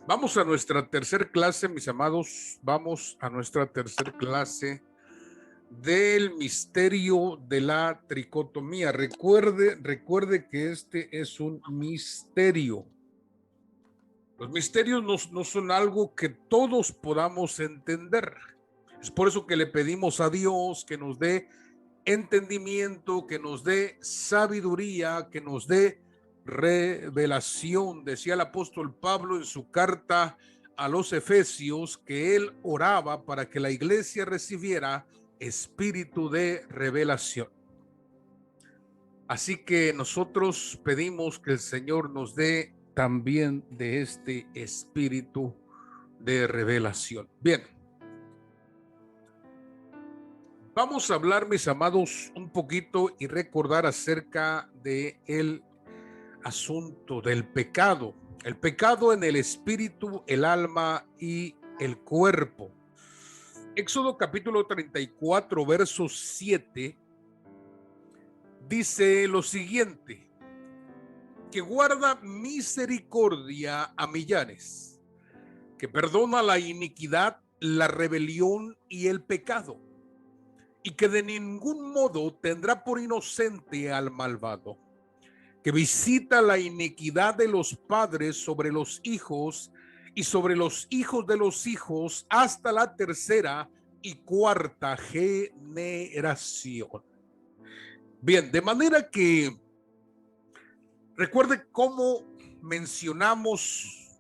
Vamos a nuestra tercer clase, mis amados. Vamos a nuestra tercer clase del misterio de la tricotomía. Recuerde que este es un misterio. Los misterios no son algo que todos podamos entender. Es por eso que le pedimos a Dios que nos dé entendimiento, que nos dé sabiduría, que nos dé revelación. Decía el apóstol Pablo en su carta a los Efesios que él oraba para que la iglesia recibiera espíritu de revelación. Así que nosotros pedimos que el Señor nos dé también de este espíritu de revelación. Bien. Vamos a hablar, mis amados, un poquito y recordar acerca de el asunto del pecado. El pecado en el espíritu, el alma y el cuerpo. Éxodo capítulo 34, verso 7, dice lo siguiente: que guarda misericordia a millares, que perdona la iniquidad, la rebelión y el pecado, y que de ningún modo tendrá por inocente al malvado, que visita la iniquidad de los padres sobre los hijos y sobre los hijos de los hijos hasta la tercera y cuarta generación. Bien, de manera que recuerde cómo mencionamos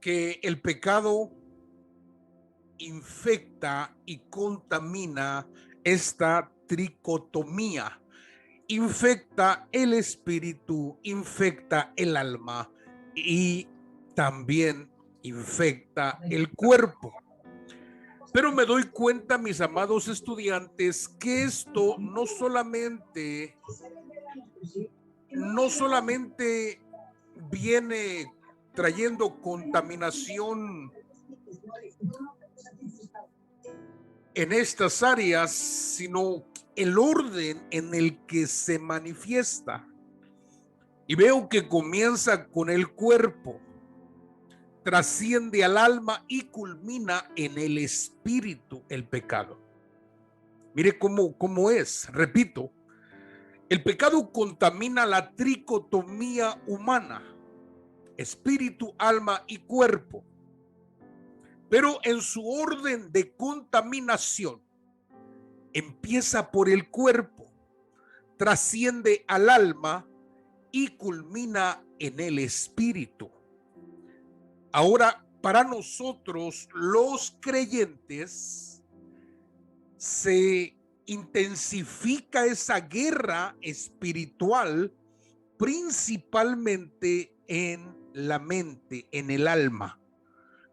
que el pecado infecta y contamina esta tricotomía. Infecta el espíritu, infecta el alma y también infecta el cuerpo. Pero me doy cuenta, mis amados estudiantes, que esto no solamente viene trayendo contaminación en estas áreas, sino el orden en el que se manifiesta. Y veo que comienza con el cuerpo, trasciende al alma y culmina en el espíritu, el pecado. Mire cómo es, repito, el pecado contamina la tricotomía humana, espíritu, alma y cuerpo. Pero en su orden de contaminación, empieza por el cuerpo, trasciende al alma y culmina en el espíritu. Ahora, para nosotros los creyentes, se intensifica esa guerra espiritual principalmente en la mente, en el alma,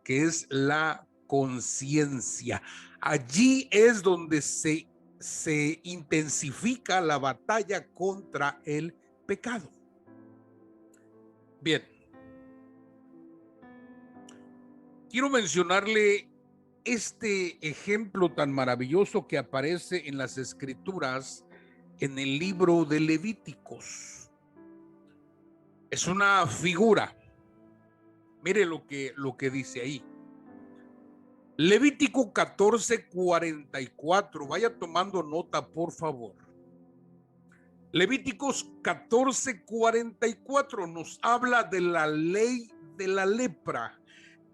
que es la conciencia. Allí es donde se intensifica la batalla contra el pecado. Bien, quiero mencionarle este ejemplo tan maravilloso que aparece en las escrituras en el libro de Levíticos. Es una figura. Mire lo que dice ahí. Levítico 14:44. Vaya tomando nota, por favor. Levíticos 14:44 nos habla de la ley de la lepra.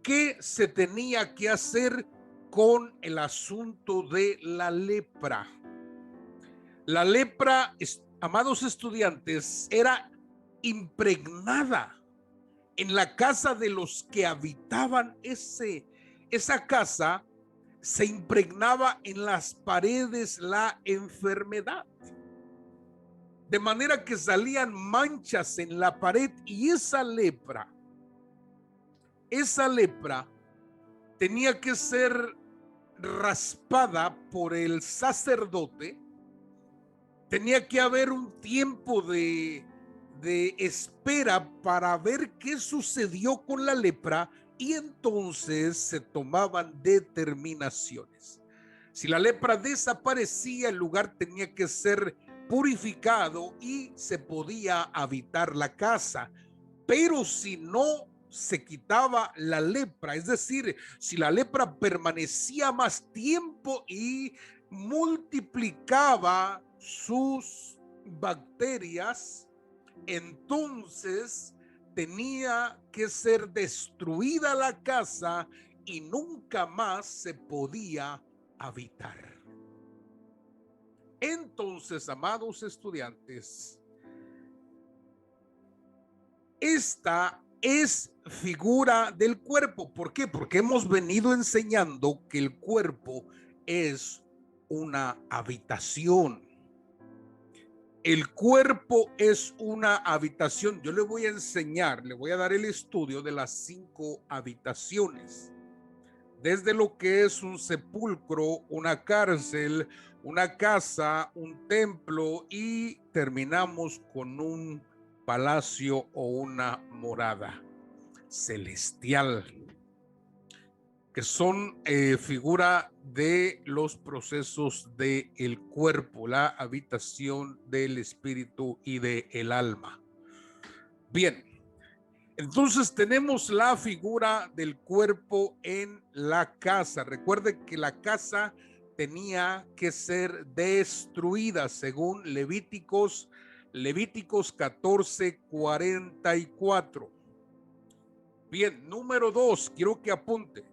¿Qué se tenía que hacer con el asunto de la lepra? La lepra, amados estudiantes, era impregnada en la casa de los que habitaban esa casa. Se impregnaba en las paredes la enfermedad, de manera que salían manchas en la pared, y esa lepra tenía que ser raspada por el sacerdote. Tenía que haber un tiempo de espera para ver qué sucedió con la lepra, y entonces se tomaban determinaciones. Si la lepra desaparecía, el lugar tenía que ser purificado y se podía habitar la casa. Pero si no se quitaba la lepra, es decir, si la lepra permanecía más tiempo y multiplicaba sus bacterias, entonces tenía que ser destruida la casa y nunca más se podía habitar. Entonces, amados estudiantes, esta es figura del cuerpo. ¿Por qué? Porque hemos venido enseñando que el cuerpo es una habitación. El cuerpo es una habitación. Yo le voy a enseñar, le voy a dar el estudio de las 5 habitaciones. Desde lo que es un sepulcro, una cárcel, una casa, un templo y terminamos con un palacio o una morada celestial, que son figura de los procesos del cuerpo, la habitación del espíritu y del alma. Bien, entonces tenemos la figura del cuerpo en la casa. Recuerde que la casa tenía que ser destruida según Levíticos 14:44. Bien, número 2, quiero que apunte.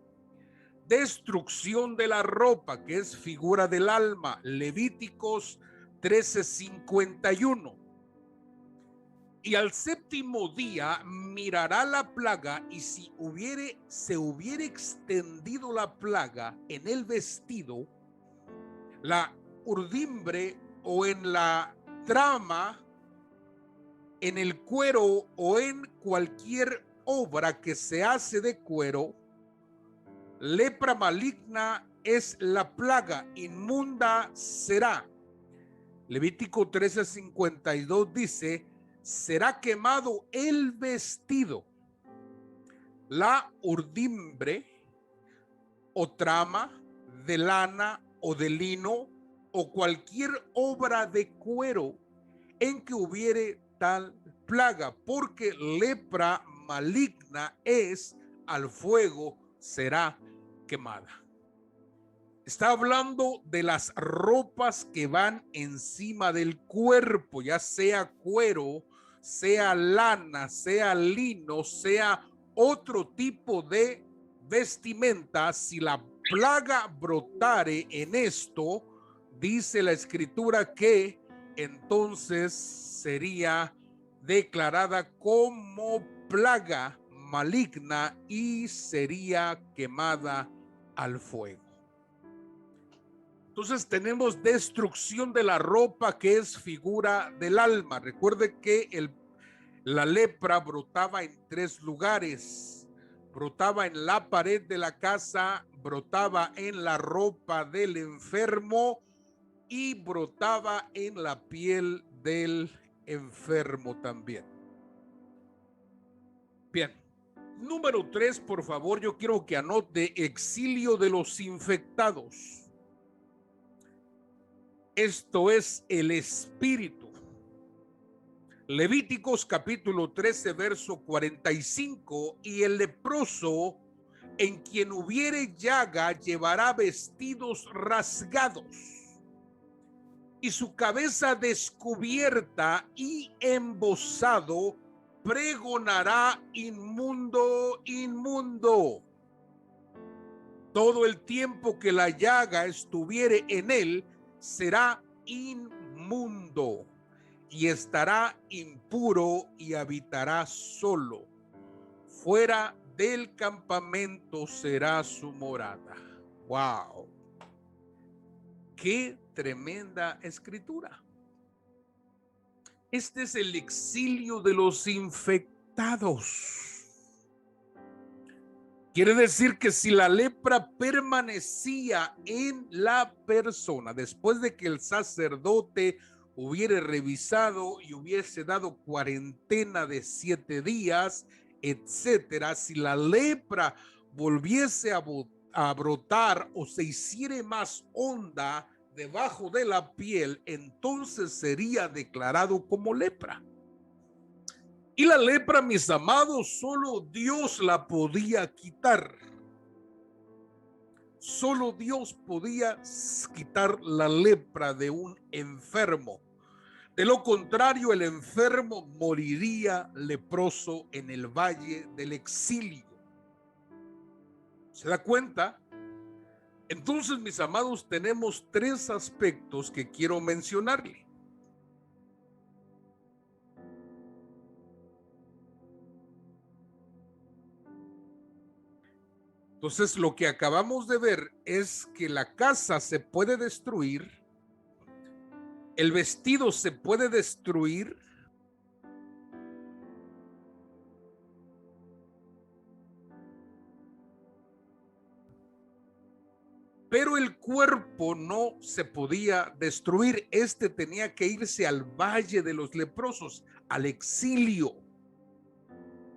Destrucción de la ropa, que es figura del alma, Levíticos 13:51. Y al séptimo día mirará la plaga, y si se hubiere extendido la plaga en el vestido, la urdimbre o en la trama, en el cuero o en cualquier obra que se hace de cuero, lepra maligna es la plaga, inmunda será. Levítico 13:52 dice: será quemado el vestido, la urdimbre o trama de lana o de lino o cualquier obra de cuero en que hubiere tal plaga, porque lepra maligna es, al fuego será quemada. Está hablando de las ropas que van encima del cuerpo, ya sea cuero, sea lana, sea lino, sea otro tipo de vestimenta. Si la plaga brotare en esto, dice la escritura que entonces sería declarada como plaga maligna y sería quemada al fuego. Entonces tenemos destrucción de la ropa, que es figura del alma. Recuerde que la lepra brotaba en 3 lugares. Brotaba en la pared de la casa, brotaba en la ropa del enfermo y brotaba en la piel del enfermo también. Bien. Número 3, por favor, yo quiero que anote: exilio de los infectados. Esto es el espíritu. Levíticos capítulo 13, verso 45. Y el leproso, en quien hubiere llaga, llevará vestidos rasgados y su cabeza descubierta y embozado, pregonará: inmundo, inmundo. Todo el tiempo que la llaga estuviere en él, será inmundo y estará impuro y habitará solo. Fuera del campamento será su morada. ¡Wow! ¡Qué tremenda escritura! Este es el exilio de los infectados. Quiere decir que si la lepra permanecía en la persona después de que el sacerdote hubiera revisado y hubiese dado cuarentena de 7 días, etcétera, si la lepra volviese a brotar o se hiciera más honda debajo de la piel, entonces sería declarado como lepra. Y la lepra, mis amados, solo Dios la podía quitar. Solo Dios podía quitar la lepra de un enfermo. De lo contrario, el enfermo moriría leproso en el valle del exilio. ¿Se da cuenta? Entonces, mis amados, tenemos tres aspectos que quiero mencionarle. Entonces, lo que acabamos de ver es que la casa se puede destruir, el vestido se puede destruir, pero el cuerpo no se podía destruir. Este tenía que irse al valle de los leprosos, al exilio,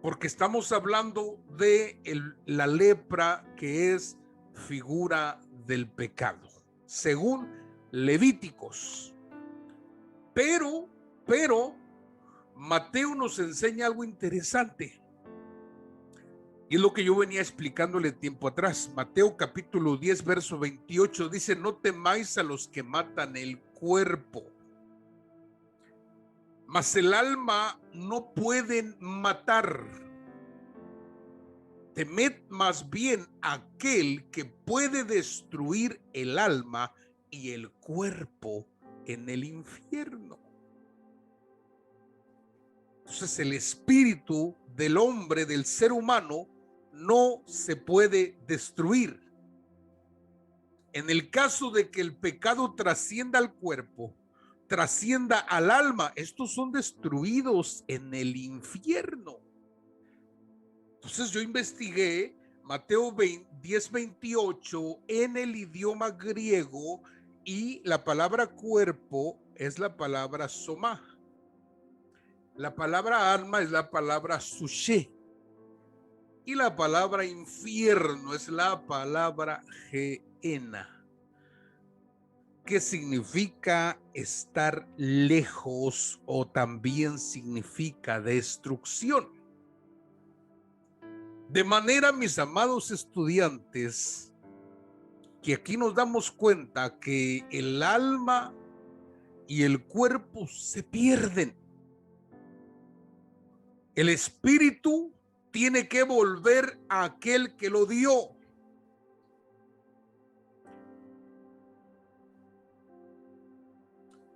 porque estamos hablando de la lepra, que es figura del pecado, según Levíticos. Pero Mateo nos enseña algo interesante. Y es lo que yo venía explicándole tiempo atrás. Mateo capítulo 10, verso 28 dice: no temáis a los que matan el cuerpo, mas el alma no pueden matar. Temed más bien aquel que puede destruir el alma y el cuerpo en el infierno. Entonces el espíritu del hombre, del ser humano, no se puede destruir. En el caso de que el pecado trascienda al cuerpo, trascienda al alma, estos son destruidos en el infierno. Entonces yo investigué Mateo 10:28 en el idioma griego, y la palabra cuerpo es la palabra soma. La palabra alma es la palabra sushé. Y la palabra infierno es la palabra geena, que significa estar lejos, o también significa destrucción. De manera, mis amados estudiantes, que aquí nos damos cuenta que el alma y el cuerpo se pierden. El espíritu tiene que volver a aquel que lo dio.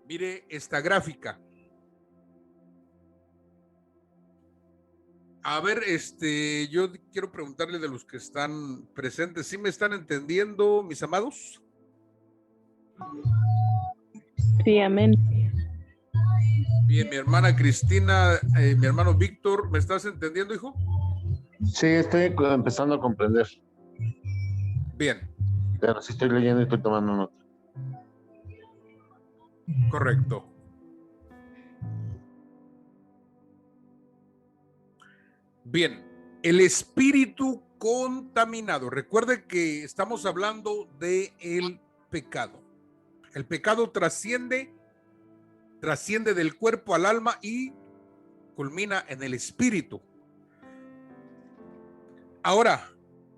Mire esta gráfica. A ver, yo quiero preguntarle de los que están presentes, ¿sí me están entendiendo, mis amados? Sí, amén. Bien, mi hermana Cristina, mi hermano Víctor, ¿me estás entendiendo, hijo? Sí, estoy empezando a comprender. Bien. Pero sí estoy leyendo y estoy tomando nota. Correcto. Bien, el espíritu contaminado. Recuerde que estamos hablando de el pecado. El pecado trasciende del cuerpo al alma y culmina en el espíritu. Ahora,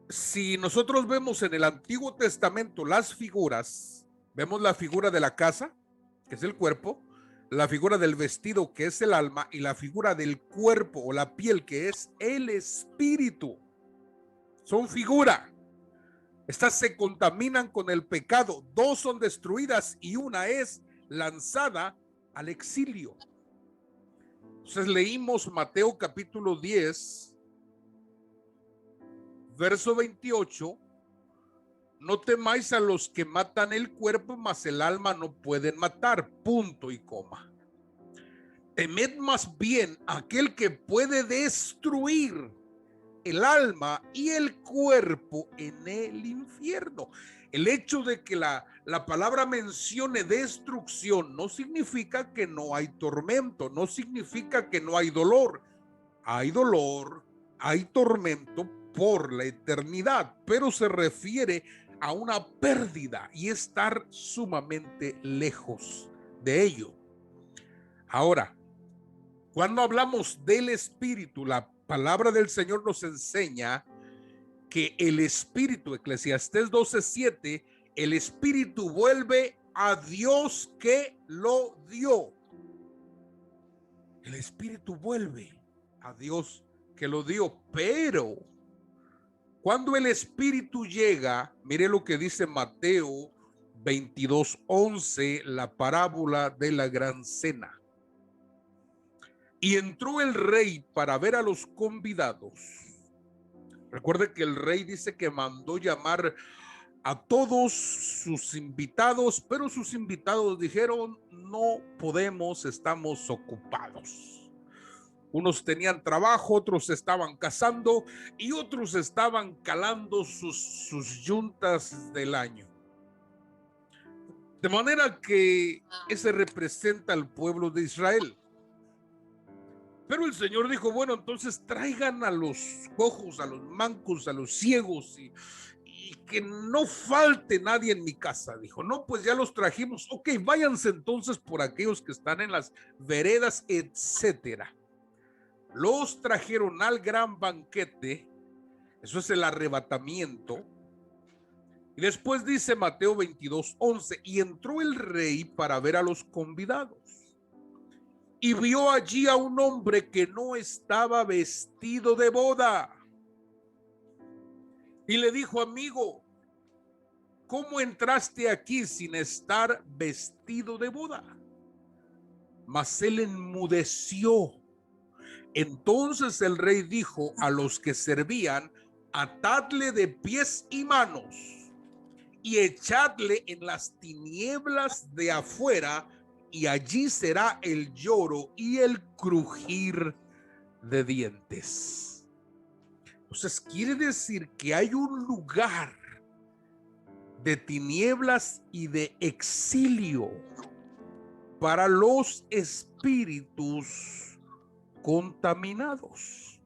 si nosotros vemos en el Antiguo Testamento las figuras, vemos la figura de la casa, que es el cuerpo, la figura del vestido, que es el alma, y la figura del cuerpo o la piel, que es el espíritu. Son figura. Estas se contaminan con el pecado. Dos son destruidas y una es lanzada al exilio. Entonces leímos Mateo capítulo 10, verso 28. No temáis a los que matan el cuerpo, mas el alma no pueden matar. Punto y coma. Temed más bien a aquel que puede destruir el alma y el cuerpo en el infierno. El hecho de que la palabra mencione destrucción no significa que no hay tormento, no significa que no hay dolor. Hay dolor, hay tormento por la eternidad, pero se refiere a una pérdida y estar sumamente lejos de ello. Ahora, Cuando hablamos del Espíritu, la palabra del Señor nos enseña que el Espíritu, Eclesiastés 12:7, el Espíritu vuelve a Dios que lo dio. El Espíritu vuelve a Dios que lo dio, pero cuando el Espíritu llega, mire lo que dice Mateo 22:11, la parábola de la gran cena. Y entró el rey para ver a los convidados. Recuerde que el rey dice que mandó llamar a todos sus invitados, pero sus invitados dijeron: no podemos, estamos ocupados. Unos tenían trabajo, otros estaban cazando y otros estaban calando sus yuntas del año. De manera que ese representa al pueblo de Israel. Pero el Señor dijo: bueno, entonces traigan a los cojos, a los mancos, a los ciegos y que no falte nadie en mi casa. Dijo: no, pues ya los trajimos. Ok, váyanse entonces por aquellos que están en las veredas, etcétera. Los trajeron al gran banquete. Eso es el arrebatamiento. Y después dice Mateo 22:11, y entró el rey para ver a los convidados. Y vio allí a un hombre que no estaba vestido de boda. Y le dijo: amigo, ¿cómo entraste aquí sin estar vestido de boda? Mas él enmudeció. Entonces el rey dijo a los que servían: atadle de pies y manos y echadle en las tinieblas de afuera, y allí será el lloro y el crujir de dientes. Entonces quiere decir que hay un lugar de tinieblas y de exilio para los espíritus contaminados.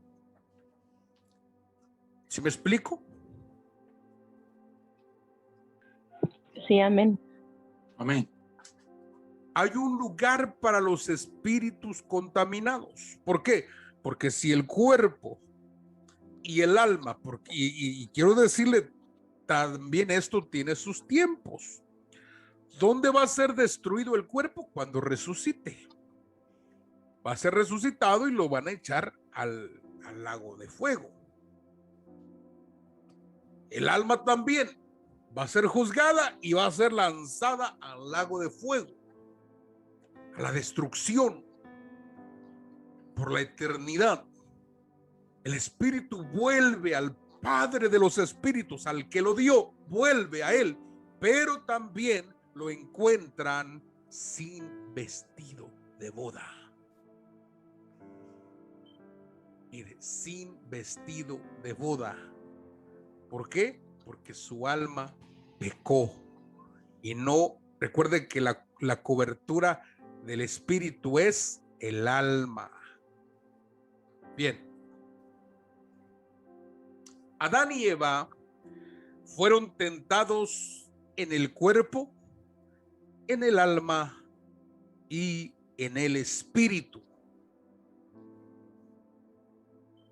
¿Sí me explico? Sí, amén. Amén. Hay un lugar para los espíritus contaminados. ¿Por qué? Porque si el cuerpo y el alma, y quiero decirle también, esto tiene sus tiempos. ¿Dónde va a ser destruido el cuerpo? Cuando resucite. Va a ser resucitado y lo van a echar al lago de fuego. El alma también va a ser juzgada y va a ser lanzada al lago de fuego, a la destrucción por la eternidad. El espíritu vuelve al Padre de los espíritus, al que lo dio, vuelve a él, pero también lo encuentran sin vestido de boda. Mire, sin vestido de boda. ¿Por qué? Porque su alma pecó. Y no, recuerden que la cobertura del espíritu es el alma. Bien. Adán y Eva fueron tentados en el cuerpo, en el alma y en el espíritu.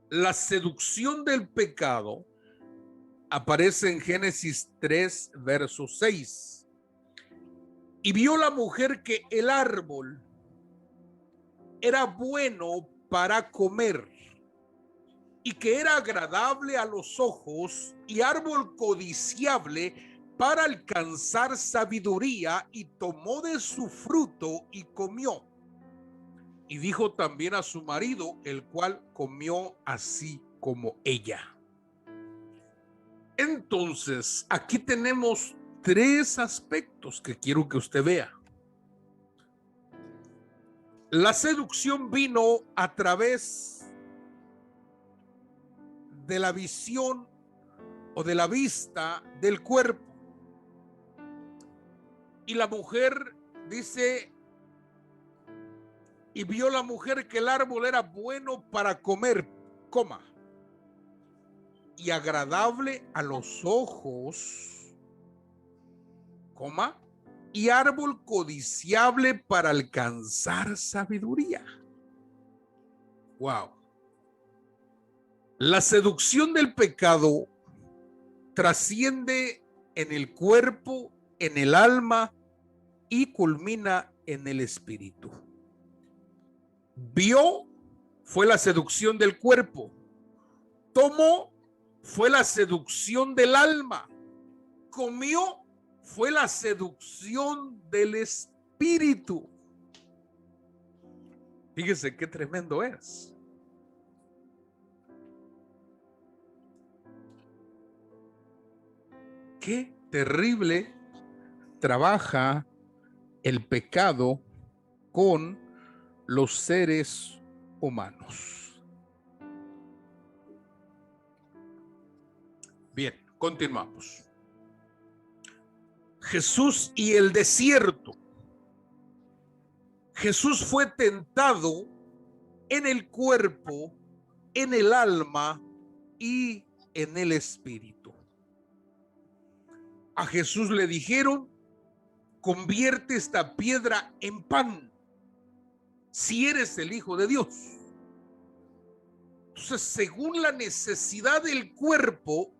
La seducción del pecado aparece en Génesis 3, verso 6. Y vio la mujer que el árbol era bueno para comer y que era agradable a los ojos y árbol codiciable para alcanzar sabiduría, y tomó de su fruto y comió. Y dijo también a su marido, el cual comió así como ella. Entonces, aquí tenemos tres aspectos que quiero que usted vea. La seducción vino a través de la visión o de la vista del cuerpo. Y la mujer dice: y vio la mujer que el árbol era bueno para comer, coma, y agradable a los ojos, coma, y árbol codiciable para alcanzar sabiduría. Wow. La seducción del pecado trasciende en el cuerpo, en el alma y culmina en el espíritu. Vio fue la seducción del cuerpo. Tomó fue la seducción del alma. Comió fue la seducción del espíritu. Fíjese qué tremendo es. Qué terrible trabaja el pecado con los seres humanos. Bien, continuamos. Jesús y el desierto. Jesús fue tentado en el cuerpo, en el alma y en el espíritu. A Jesús le dijeron: convierte esta piedra en pan, si eres el Hijo de Dios. Entonces, según la necesidad del cuerpo,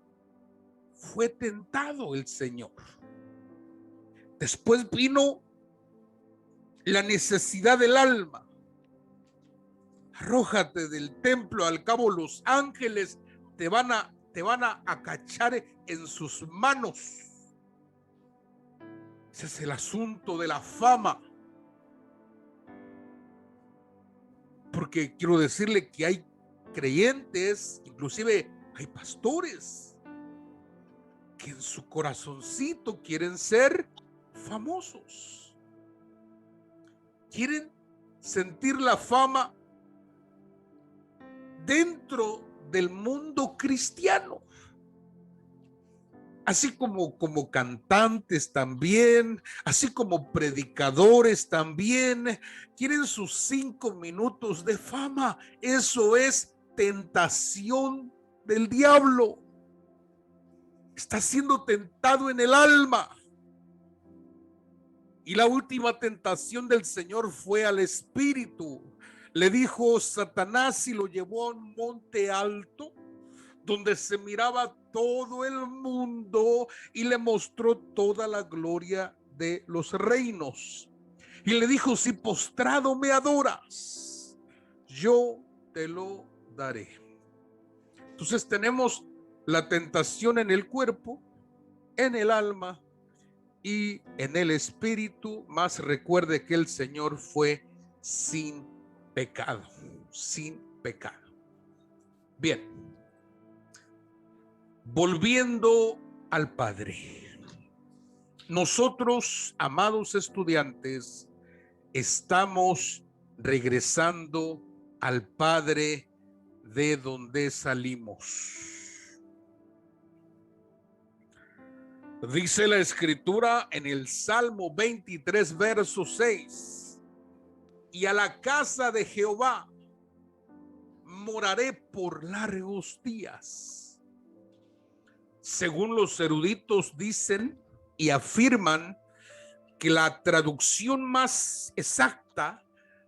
fue tentado el Señor. Después vino la necesidad del alma. Arrójate del templo, al cabo los ángeles te van a acachar en sus manos. Ese es el asunto de la fama. Porque quiero decirle que hay creyentes, inclusive hay pastores, que en su corazoncito quieren ser famosos. Quieren sentir la fama dentro del mundo cristiano. Así como cantantes también, así como predicadores también, quieren sus 5 minutos de fama. Eso es tentación del diablo. Está siendo tentado en el alma. Y la última tentación del Señor fue al espíritu. Le dijo Satanás y lo llevó a un monte alto donde se miraba todo el mundo y le mostró toda la gloria de los reinos. Y le dijo: si postrado me adoras, yo te lo daré. Entonces tenemos la tentación en el cuerpo, en el alma y en el espíritu. Más recuerde que el Señor fue sin pecado, sin pecado. Bien. Volviendo al Padre, nosotros, amados estudiantes, estamos regresando al Padre de donde salimos. Dice la Escritura en el Salmo 23, verso 6: y a la casa de Jehová moraré por largos días. Según los eruditos dicen y afirman que la traducción más exacta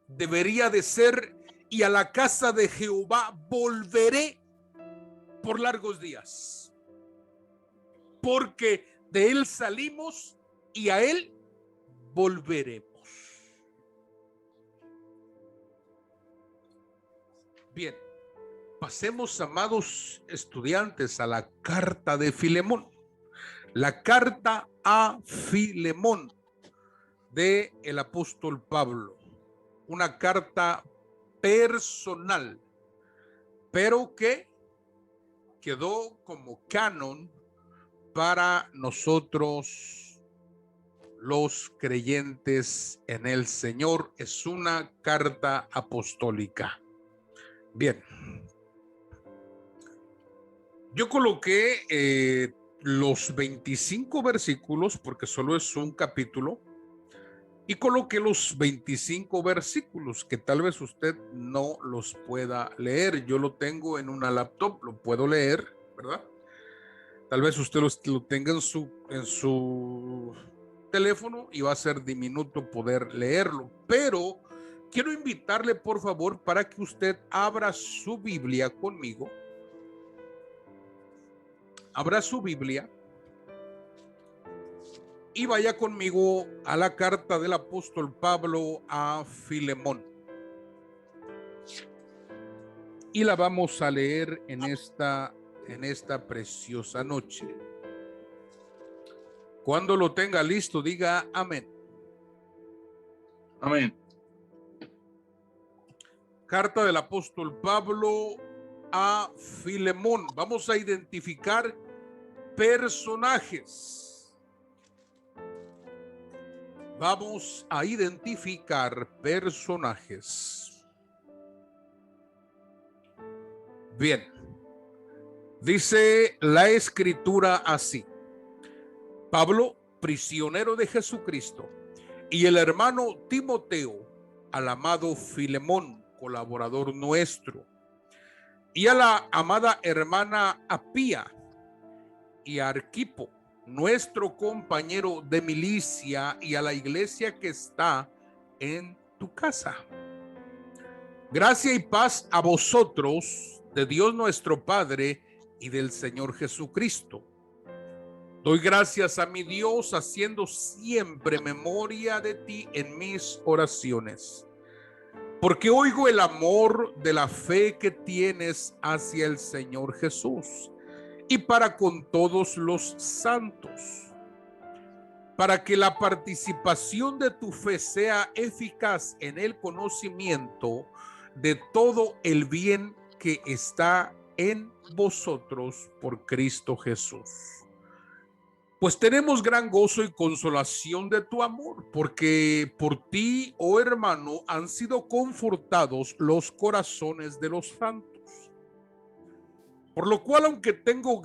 debería de ser: y a la casa de Jehová volveré por largos días, porque de él salimos y a él volveremos. Bien. Pasemos, amados estudiantes, a la carta de Filemón. La carta a Filemón de el apóstol Pablo. Una carta personal, pero que quedó como canon para nosotros los creyentes en el Señor. Es una carta apostólica. Bien. Yo coloqué los 25 versículos porque solo es un capítulo, y coloqué los 25 versículos que tal vez usted no los pueda leer. Yo lo tengo en una laptop, lo puedo leer, ¿verdad? Tal vez usted lo tenga en su teléfono y va a ser diminuto poder leerlo, pero quiero invitarle, por favor, para que usted abra su Biblia conmigo. Abra su Biblia y vaya conmigo a la carta del apóstol Pablo a Filemón. Y la vamos a leer en esta preciosa noche. Cuando lo tenga listo, diga amén. Amén. Carta del apóstol Pablo a Filemón. Vamos a identificar personajes. Vamos a identificar personajes. Bien. Dice la escritura así: Pablo, prisionero de Jesucristo, y el hermano Timoteo, al amado Filemón, colaborador nuestro, y a la amada hermana Apía, y a Arquipo, nuestro compañero de milicia, y a la iglesia que está en tu casa. Gracia y paz a vosotros, de Dios nuestro Padre y del Señor Jesucristo. Doy gracias a mi Dios, haciendo siempre memoria de ti en mis oraciones, porque oigo el amor de la fe que tienes hacia el Señor Jesús y para con todos los santos, para que la participación de tu fe sea eficaz en el conocimiento de todo el bien que está en vosotros por Cristo Jesús. Pues tenemos gran gozo y consolación de tu amor, porque por ti, oh hermano, han sido confortados los corazones de los santos. Por lo cual, aunque tengo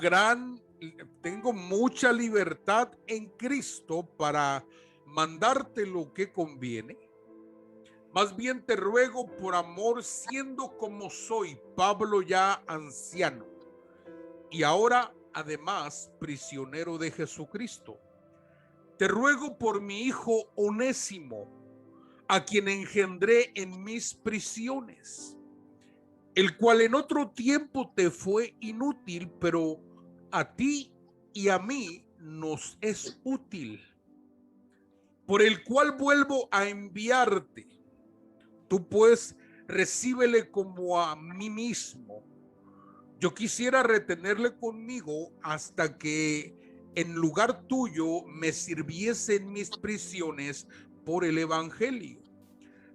mucha libertad en Cristo para mandarte lo que conviene, más bien te ruego por amor, siendo como soy, Pablo ya anciano, y ahora además prisionero de Jesucristo, te ruego por mi hijo Onésimo, a quien engendré en mis prisiones, el cual en otro tiempo te fue inútil, pero a ti y a mí nos es útil, por el cual vuelvo a enviarte. Tú pues recíbele como a mí mismo. Yo quisiera retenerle conmigo hasta que en lugar tuyo me sirviese en mis prisiones por el evangelio.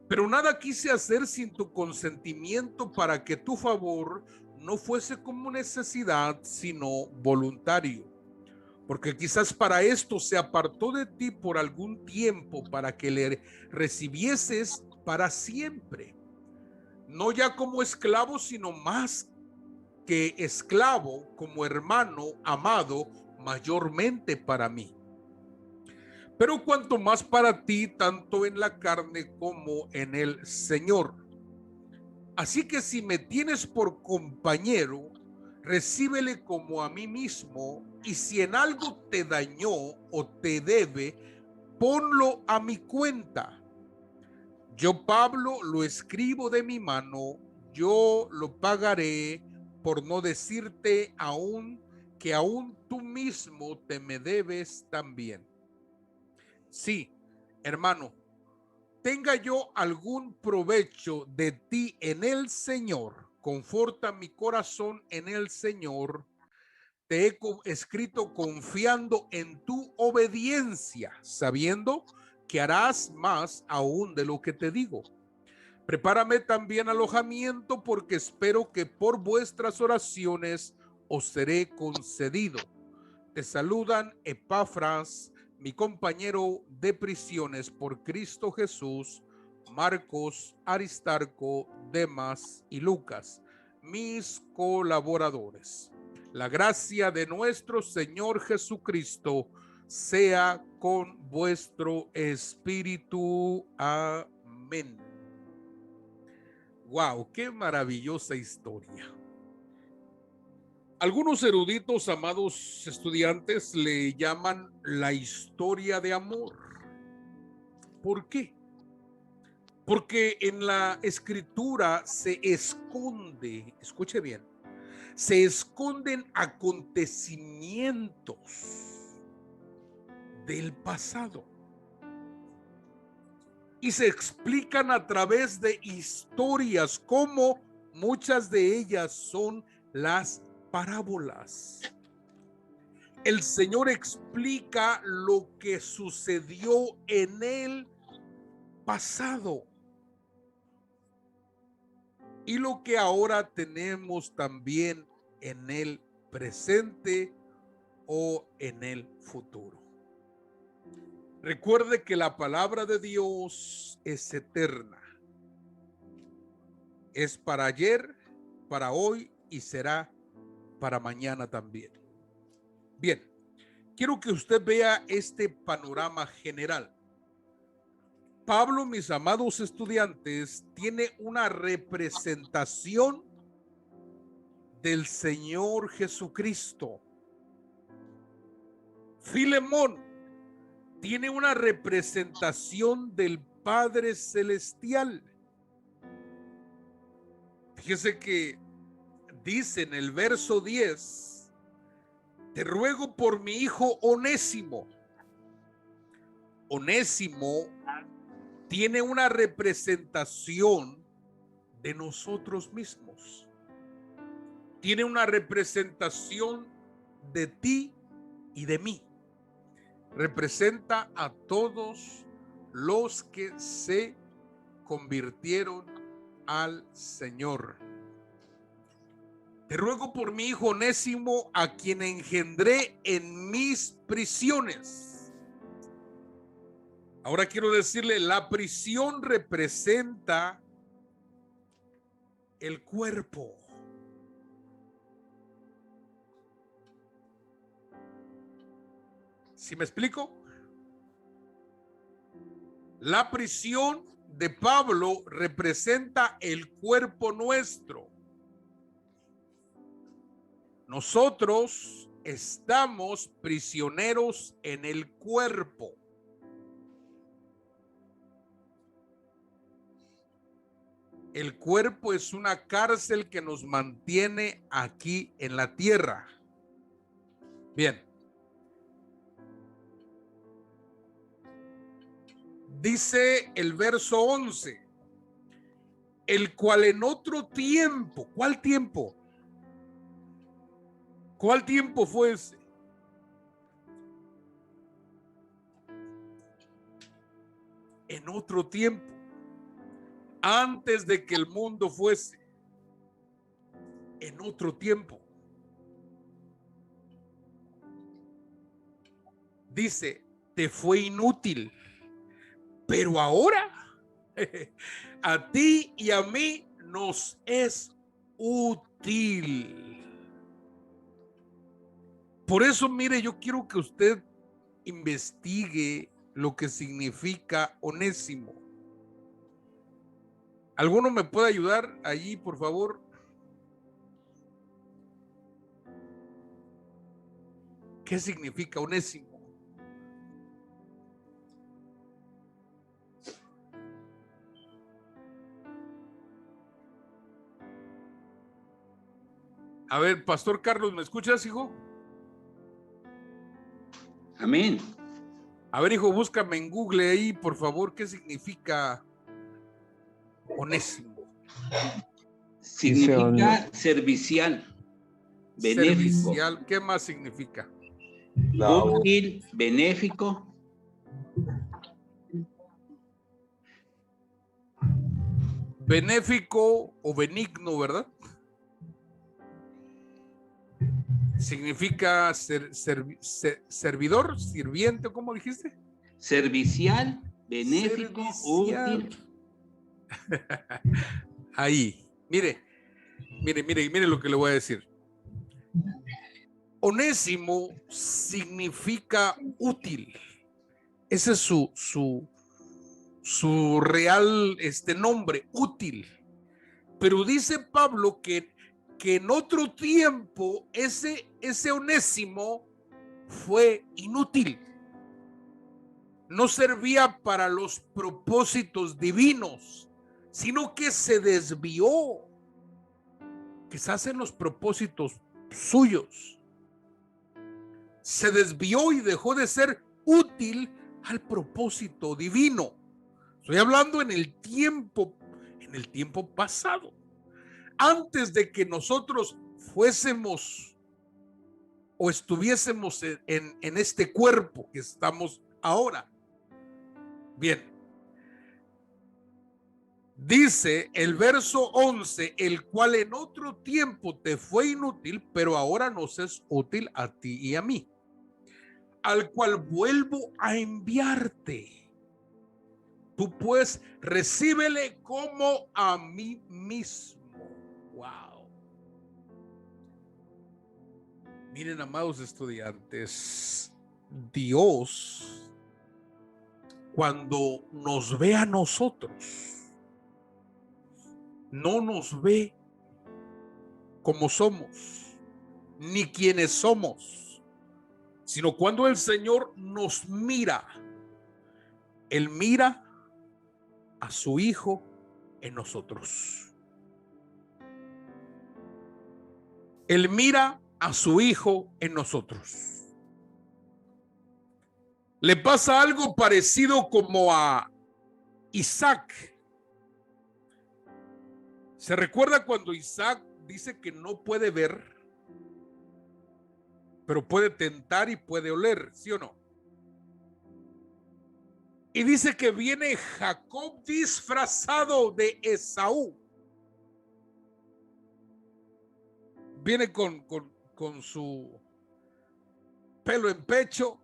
Pero nada quise hacer sin tu consentimiento, para que tu favor no fuese como necesidad, sino voluntario. Porque quizás para esto se apartó de ti por algún tiempo, para que le recibieses para siempre, no ya como esclavo, sino más que esclavo, como hermano amado, mayormente para mí. Pero cuanto más para ti, tanto en la carne como en el Señor. Así que si me tienes por compañero, recíbele como a mí mismo, y si en algo te dañó o te debe, ponlo a mi cuenta. Yo, Pablo, lo escribo de mi mano, yo lo pagaré, por no decirte aún que aún tú mismo te me debes también. Sí, hermano, tenga yo algún provecho de ti en el Señor, conforta mi corazón en el Señor. Te he escrito confiando en tu obediencia, sabiendo que harás más aún de lo que te digo. Prepárame también alojamiento, porque espero que por vuestras oraciones os seré concedido. Te saludan Epafras, mi compañero de prisiones por Cristo Jesús, Marcos, Aristarco, Demas y Lucas, mis colaboradores. La gracia de nuestro Señor Jesucristo sea con vuestro espíritu. Amén. Wow, qué maravillosa historia. Algunos eruditos, amados estudiantes, le llaman la historia de amor. ¿Por qué? Porque en la escritura se esconde, escuche bien, se esconden acontecimientos del pasado y se explican a través de historias, como muchas de ellas son las parábolas. El Señor explica lo que sucedió en el pasado y lo que ahora tenemos también en el presente o en el futuro. Recuerde que la palabra de Dios es eterna. Es para ayer, para hoy y será para mañana también. Bien, quiero que usted vea este panorama general. Pablo, mis amados estudiantes, tiene una representación del Señor Jesucristo. Filemón tiene una representación del Padre Celestial. Fíjese que dice en el verso 10, te ruego por mi hijo Onésimo. Onésimo tiene una representación de nosotros mismos. Tiene una representación de ti y de mí. Representa a todos los que se convirtieron al Señor. Te ruego por mi hijo Onésimo, a quien engendré en mis prisiones. Ahora quiero decirle, la prisión representa el cuerpo. ¿Sí me explico? La prisión de Pablo representa el cuerpo nuestro. Nosotros estamos prisioneros en el cuerpo. El cuerpo es una cárcel que nos mantiene aquí en la tierra. Bien. Dice el verso 11, el cual en otro tiempo, ¿cuál tiempo? ¿Cuál tiempo fue ese? En otro tiempo, antes de que el mundo fuese, en otro tiempo. Dice, te fue inútil, pero ahora a ti y a mí nos es útil. Por eso, mire, yo quiero que usted investigue lo que significa Onésimo. ¿Alguno me puede ayudar allí, por favor? ¿Qué significa Onésimo? A ver, Pastor Carlos, ¿me escuchas, hijo? Amén. A ver, hijo, búscame en Google ahí, por favor, ¿qué significa Onésimo? Significa servicial, benéfico, Servicial, ¿qué más significa? útil, benéfico. Benéfico o benigno, ¿verdad? Significa servidor, sirviente, ¿cómo dijiste? Servicial, benéfico, Servicial. útil. Ahí, mire lo que le voy a decir. Onésimo significa útil. Ese es su real nombre, útil. Pero dice Pablo que en otro tiempo ese Onésimo fue inútil. no servía para los propósitos divinos, sino que se desvió, quizás en los propósitos suyos. Se desvió y dejó de ser útil al propósito divino. Estoy hablando en el tiempo pasado, antes de que nosotros fuésemos o estuviésemos en este cuerpo que estamos ahora. Bien, dice el verso 11, el cual en otro tiempo te fue inútil, pero ahora nos es útil a ti y a mí, al cual vuelvo a enviarte. Tú pues recíbele como a mí mismo. Wow. Miren, amados estudiantes, Dios, cuando nos ve a nosotros, no nos ve como somos, ni quienes somos, sino cuando el Señor nos mira, Él mira a su Hijo en nosotros. Él mira a su Hijo en nosotros. Le pasa algo parecido como a Isaac. ¿Se recuerda cuando Isaac dice que no puede ver, pero puede tentar y puede oler, sí o no? Y dice que viene Jacob disfrazado de Esaú. Viene con su pelo en pecho,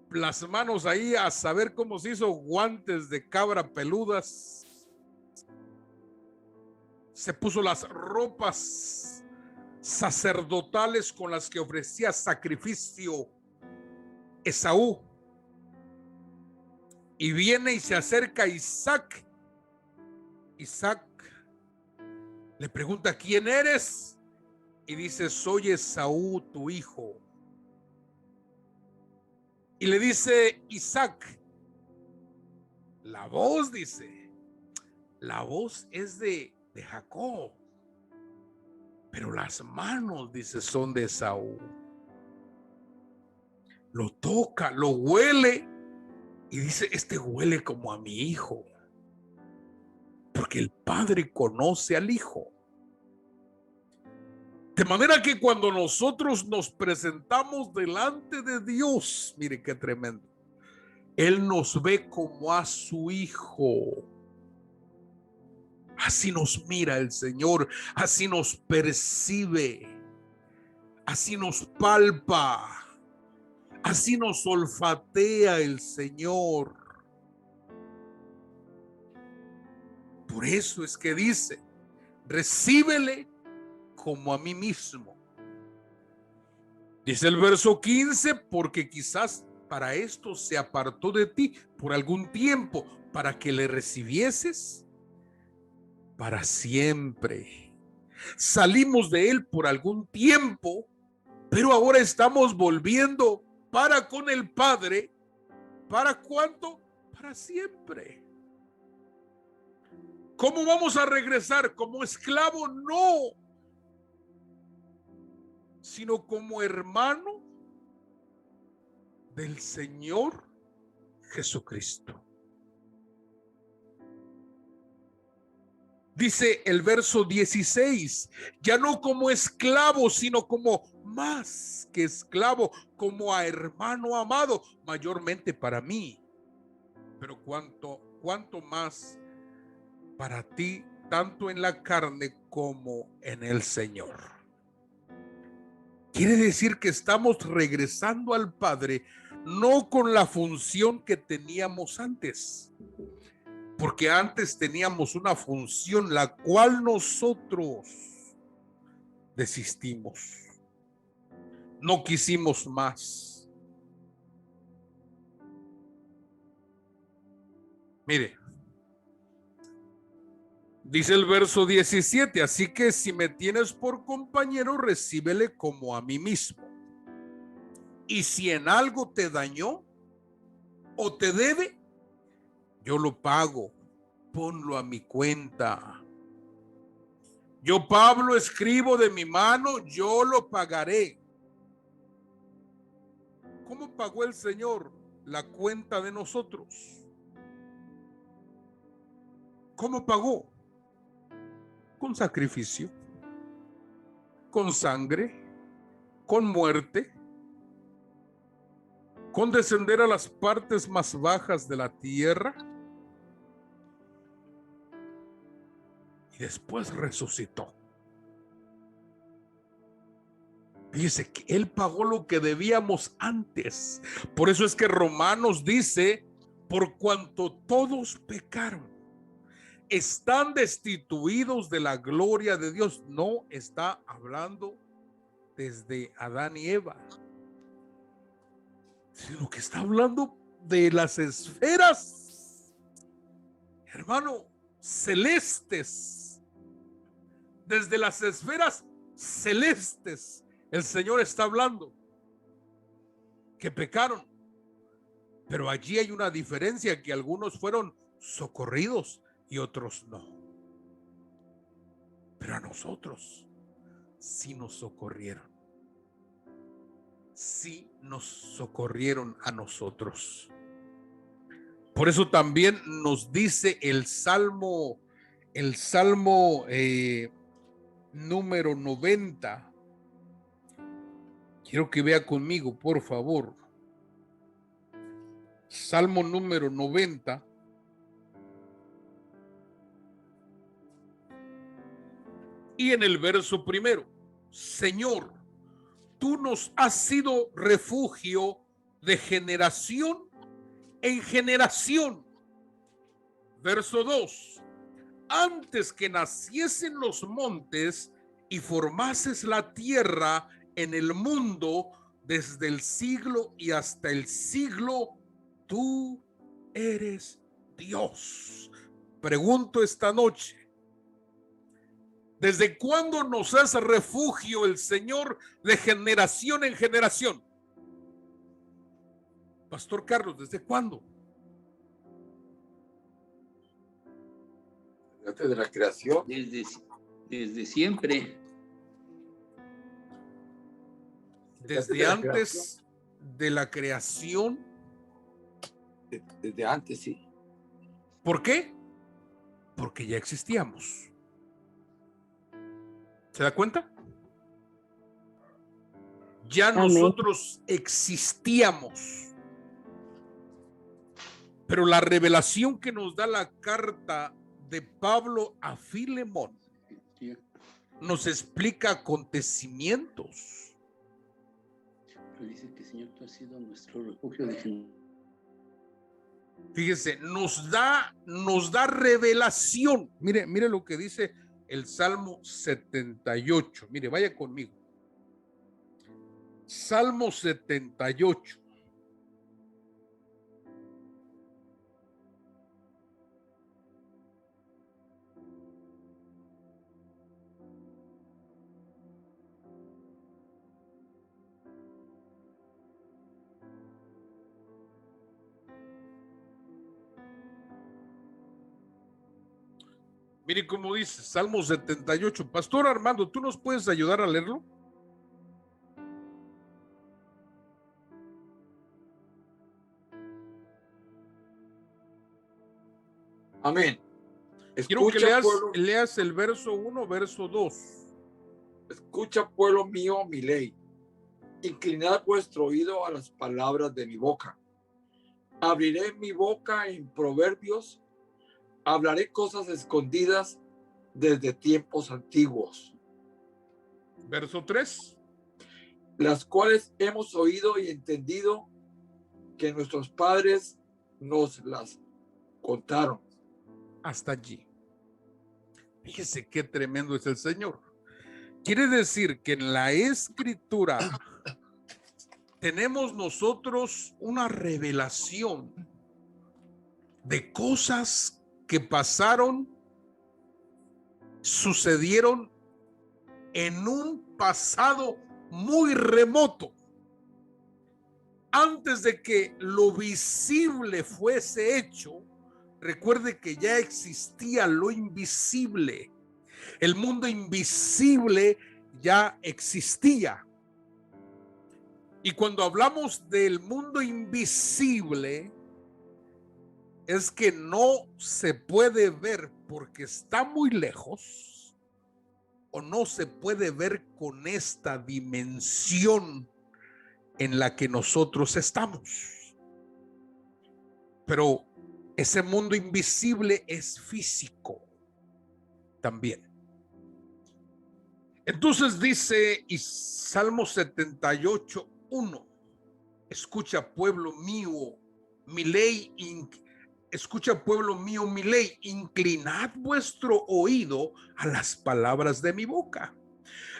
las manos ahí a saber cómo se hizo, guantes de cabra peludas. Se puso las ropas sacerdotales con las que ofrecía sacrificio Esaú. Y viene y se acerca a Isaac. Isaac le pregunta: ¿quién eres? Y dice: soy Esaú, tu hijo. Y le dice Isaac: la voz, dice, la voz es de Jacob, pero las manos, dice, son de Esaú. Lo toca, lo huele y dice: este huele como a mi hijo, porque el padre conoce al hijo. De manera que cuando nosotros nos presentamos delante de Dios, mire qué tremendo, Él nos ve como a su hijo. Así nos mira el Señor, así nos percibe, así nos palpa, así nos olfatea el Señor. Por eso es que dice: recíbele como a mí mismo. Dice el verso 15: porque quizás para esto se apartó de ti por algún tiempo, para que le recibieses para siempre. Salimos de él por algún tiempo, pero ahora estamos volviendo para con el Padre. ¿Para cuánto? Para siempre. ¿Cómo vamos a regresar? ¿Como esclavo? No, sino como hermano del Señor Jesucristo. Dice el verso 16: ya no como esclavo, sino como más que esclavo, como a hermano amado, mayormente para mí, pero cuanto más para ti, tanto en la carne como en el Señor. Quiere decir que estamos regresando al Padre, no con la función que teníamos antes, porque antes teníamos una función la cual nosotros desistimos, no quisimos más. Mire, dice el verso 17: así que si me tienes por compañero, recíbele como a mí mismo. Y si en algo te dañó o te debe, yo lo pago. Ponlo a mi cuenta. Yo, Pablo, escribo de mi mano, yo lo pagaré. ¿Cómo pagó el Señor la cuenta de nosotros? ¿Cómo pagó? Con sacrificio, con sangre, con muerte, con descender a las partes más bajas de la tierra y después resucitó. Fíjese que Él pagó lo que debíamos antes. Por eso es que Romanos dice, por cuanto todos pecaron, están destituidos de la gloria de Dios. No está hablando desde Adán y Eva, sino que está hablando de las esferas, hermano, celestes. Desde las esferas celestes el Señor está hablando que pecaron, pero allí hay una diferencia, que algunos fueron socorridos y otros no. Pero a nosotros sí nos socorrieron. Sí nos socorrieron a nosotros. Por eso también nos dice el Salmo número 90. Quiero que vea conmigo, por favor. Salmo número 90. Y en el verso primero, Señor, tú nos has sido refugio de generación en generación. Verso 2, antes que naciesen los montes y formases la tierra en el mundo, desde el siglo y hasta el siglo, tú eres Dios. Pregunto esta noche, ¿desde cuándo nos hace refugio el Señor de generación en generación? Pastor Carlos, ¿desde cuándo? Antes de la creación. Desde siempre. Desde antes de la creación. Desde antes, sí. ¿Por qué? Porque ya existíamos. ¿Se da cuenta? Ya nosotros existíamos. Pero la revelación que nos da la carta de Pablo a Filemón nos explica acontecimientos. Pero dice que, Señor, tú has sido nuestro refugio de generación. Fíjese, nos da revelación. Mire lo que dice el Salmo 78. Mire, vaya conmigo. Salmo 78. Mire cómo dice Salmo 78. Pastor Armando, ¿tú nos puedes ayudar a leerlo? Amén. Quiero que Escucha, leas el verso 1, verso 2. Escucha, pueblo mío, mi ley. Inclinad vuestro oído a las palabras de mi boca. Abriré mi boca en proverbios. Hablaré cosas escondidas desde tiempos antiguos. Verso 3. Las cuales hemos oído y entendido que nuestros padres nos las contaron. Hasta allí. Fíjese qué tremendo es el Señor. Quiere decir que en la Escritura tenemos nosotros una revelación de cosas que pasaron, sucedieron en un pasado muy remoto. antes de que lo visible fuese hecho, recuerde que ya existía lo invisible. El mundo invisible ya existía. Y cuando hablamos del mundo invisible, es que no se puede ver porque está muy lejos, o no se puede ver con esta dimensión en la que nosotros estamos. Pero ese mundo invisible es físico también. Entonces dice y Salmo 78:1, escucha pueblo mío mi ley, escucha pueblo mío mi ley, inclinad vuestro oído a las palabras de mi boca.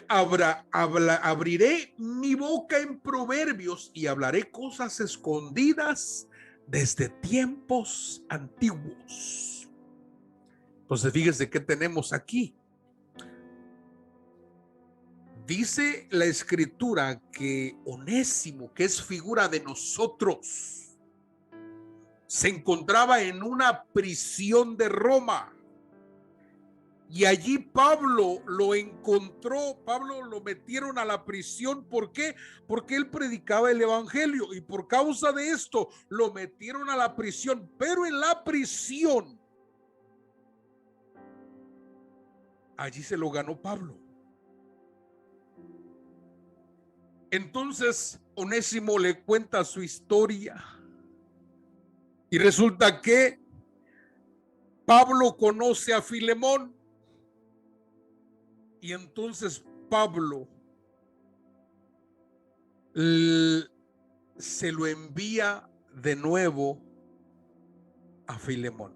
Abriré mi boca en proverbios y hablaré cosas escondidas desde tiempos antiguos. Entonces fíjese qué tenemos aquí. Dice la escritura que Onésimo, que es figura de nosotros, se encontraba en una prisión de Roma. Y allí Pablo lo encontró. Pablo lo metieron a la prisión. ¿Por qué? Porque él predicaba el evangelio, y por causa de esto lo metieron a la prisión. Pero en la prisión, allí se lo ganó Pablo. Entonces Onésimo le cuenta su historia, y resulta que Pablo conoce a Filemón, y entonces Pablo se lo envía de nuevo a Filemón.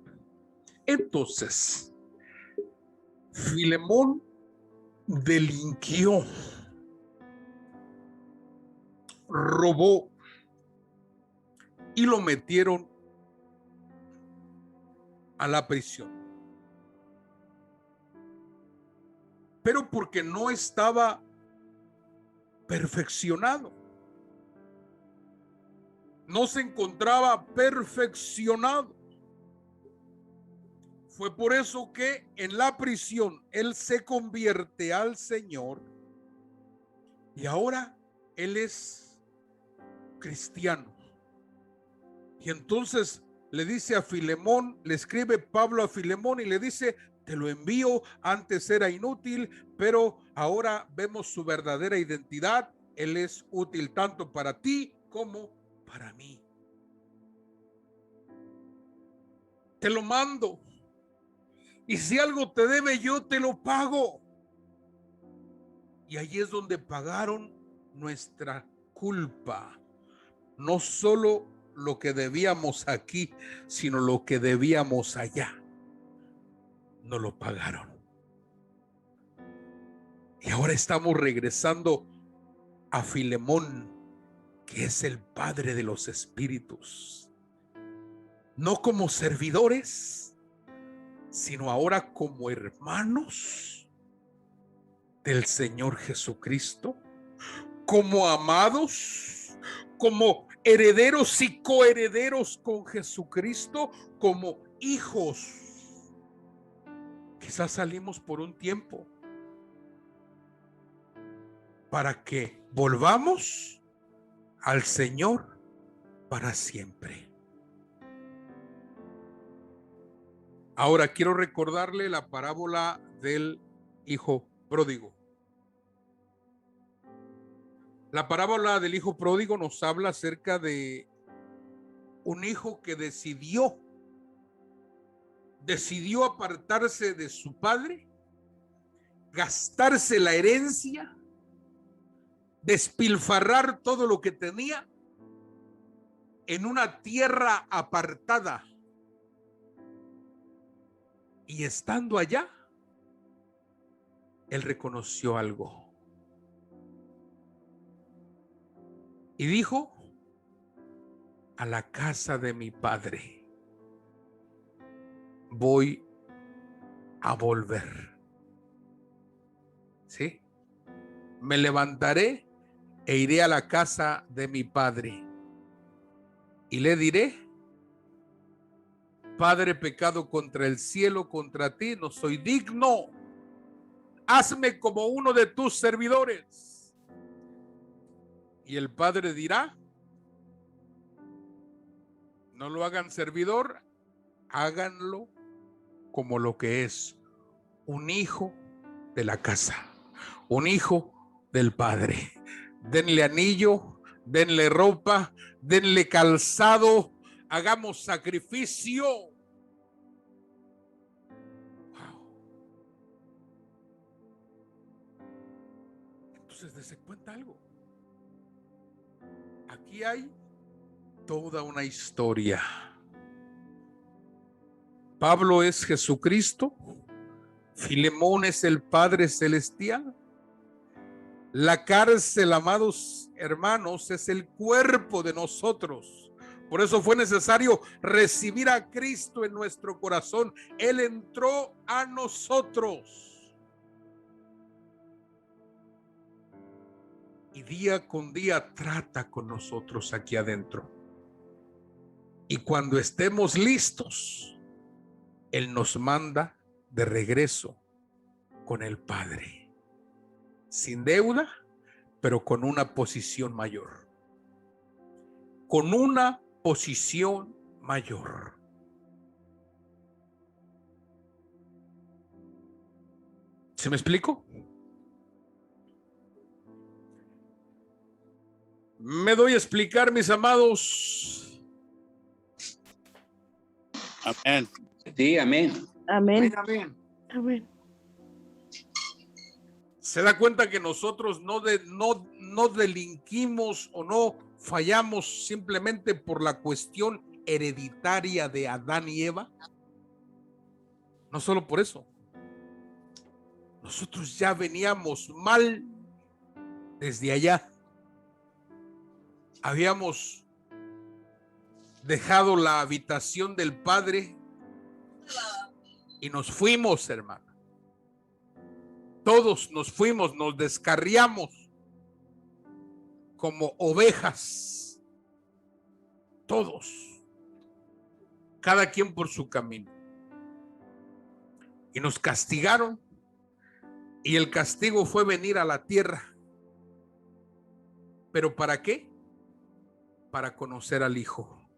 Entonces Filemón delinquió, robó, y lo metieron a la prisión. Pero porque no estaba perfeccionado, no se encontraba perfeccionado. Fue por eso que en la prisión él se convierte al Señor, y ahora él es cristiano. Y entonces le dice a Filemón, le escribe Pablo a Filemón y le dice: te lo envío, antes era inútil, pero ahora vemos su verdadera identidad. Él es útil tanto para ti como para mí. Te lo mando, y si algo te debe, yo te lo pago. Y allí es donde pagaron nuestra culpa. No solo lo que debíamos aquí, sino lo que debíamos allá. No lo pagaron. Y ahora estamos regresando a Filemón, que es el padre de los espíritus. No como servidores, sino ahora como hermanos del Señor Jesucristo, como amados, como herederos y coherederos con Jesucristo, como hijos. Quizás salimos por un tiempo para que volvamos al Señor para siempre. Ahora quiero recordarle la parábola del hijo pródigo. La parábola del hijo pródigo nos habla acerca de un hijo que decidió apartarse de su padre, gastarse la herencia, despilfarrar todo lo que tenía en una tierra apartada. Y estando allá, él reconoció algo y dijo: a la casa de mi padre voy a volver. ¿Sí? Me levantaré e iré a la casa de mi padre. y le diré: Padre, pecado contra el cielo, contra ti, no soy digno. Hazme como uno de tus servidores. Y el Padre dirá: no lo hagan servidor, háganlo como lo que es, un hijo de la casa, un hijo del Padre. Denle anillo, denle ropa, denle calzado, hagamos sacrificio. Wow. Entonces, dése cuenta algo. Aquí hay toda una historia. Pablo es Jesucristo, Filemón es el Padre Celestial. La cárcel, amados hermanos, es el cuerpo de nosotros. Por eso fue necesario recibir a Cristo en nuestro corazón. Él entró a nosotros. Y día con día trata con nosotros aquí adentro. Y cuando estemos listos, Él nos manda de regreso con el Padre. Sin deuda, pero con una posición mayor. Con una posición mayor. ¿Se me explico? ¿Me doy a explicar, mis amados? Amén. Sí, amén. Amén. Amén. Amén. Se da cuenta que nosotros no delinquimos o no fallamos simplemente por la cuestión hereditaria de Adán y Eva. No solo por eso. Nosotros ya veníamos mal desde allá. Habíamos dejado la habitación del Padre y nos fuimos, hermano. Todos nos fuimos, nos descarriamos como ovejas. Todos. Cada quien por su camino. Y nos castigaron. Y el castigo fue venir a la tierra. ¿Pero para qué? Para conocer al Hijo.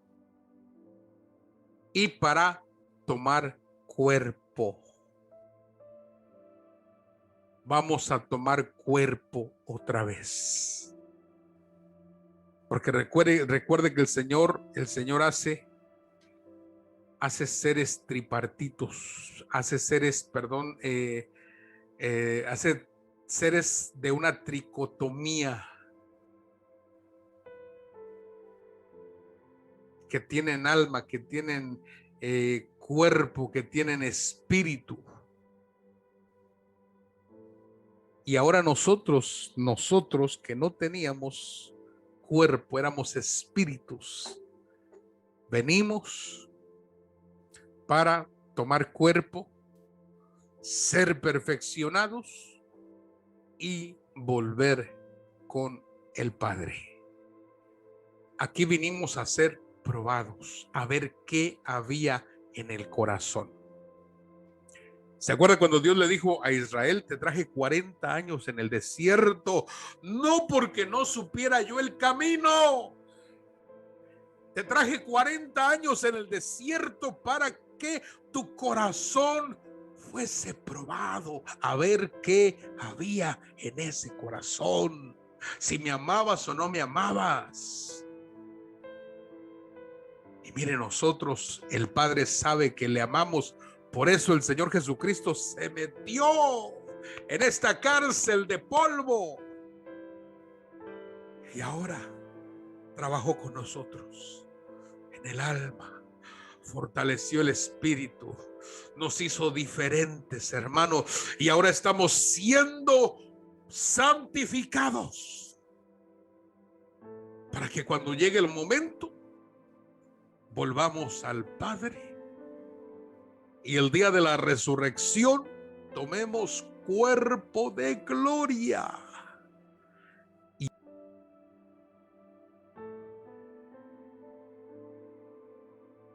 Y para tomar cuerpo. Vamos a tomar cuerpo otra vez. Porque recuerde que el Señor hace seres tripartitos, hace seres de una tricotomía, que tienen alma, que tienen cuerpo, que tienen espíritu. Y ahora nosotros que no teníamos cuerpo, éramos espíritus, venimos para tomar cuerpo, ser perfeccionados y volver con el Padre. Aquí vinimos a ser probados, a ver qué había en el corazón. ¿Se acuerda cuando Dios le dijo a Israel: te traje 40 años en el desierto, no porque no supiera yo el camino? Te traje 40 años en el desierto para que tu corazón fuese probado, a ver qué había en ese corazón, si me amabas o no me amabas. Y mire, nosotros, el Padre sabe que le amamos. Por eso el Señor Jesucristo se metió en esta cárcel de polvo. Y ahora trabajó con nosotros en el alma, fortaleció el espíritu, nos hizo diferentes, hermanos. Y ahora estamos siendo santificados para que cuando llegue el momento volvamos al Padre. Y el día de la resurrección tomemos cuerpo de gloria.